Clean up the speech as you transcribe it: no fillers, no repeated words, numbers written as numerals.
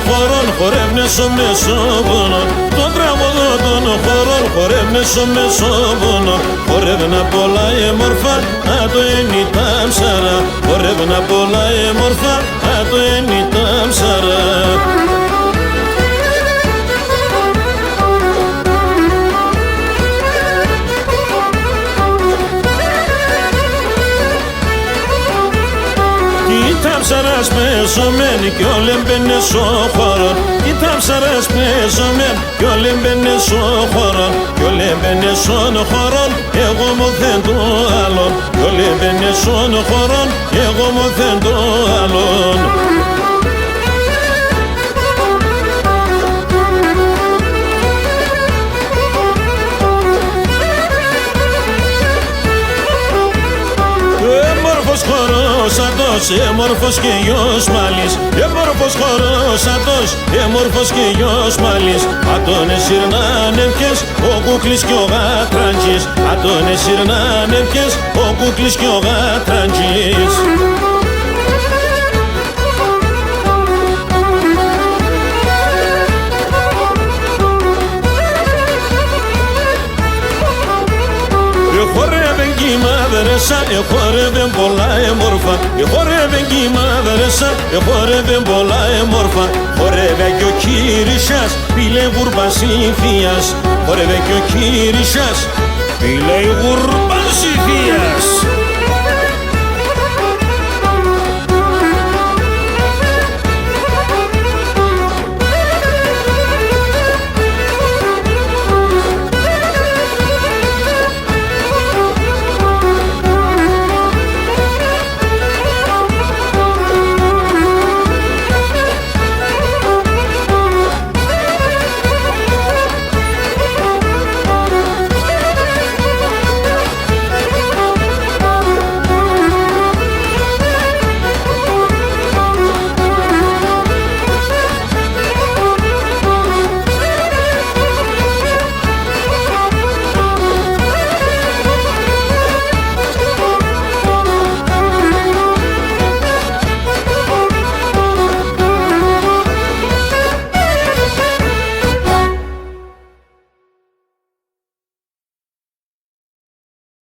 χωρών χορεύουνε στο Μεσόβουνο. Το τραγούδο των χωρών χορεύουνε στο Μεσόβουνο. Χορεύουν απ' όλα μορφά, το είναι τα ψαρά. Χορεύουν απ' όλα μορφά, το είναι τα ψαρά. Κοίτα ψαράς πεζωμένοι κι όλοι μπαίνε στο χώρο. Κοίτα ψαράς πεζωμένοι κι όλοι μπαίνε στο χώρο. Κι όλοι μπαίνε στον χώρο, εγώ μου δεν το άλλον. Κι όλοι μπαίνε στον χώρο, εγώ μου δεν το άλλον. Έμορφος χορός ατός, έμορφος και γιος μάλης. Έμορφος χορός ατός, έμορφος και γιος μάλης. Ατώνε συρνάνε ποιες, ο Κούκλης και ο Γατραντζής. Ατώνε συρνάνε ποιες, ο Κούκλης και ο Γατραντζής. Χορεύεν κι η μάδρεσα, χορεύεν πολλά εμόρφα. Χορεύεν κι η μάδρεσα, χορεύεν πολλά εμόρφα. Χορεύε κι ο Κύρισας, πήλε γουρμπασίφιας. Χορεύε κι ο Κύρισας, πήλε γουρμπασίφιας.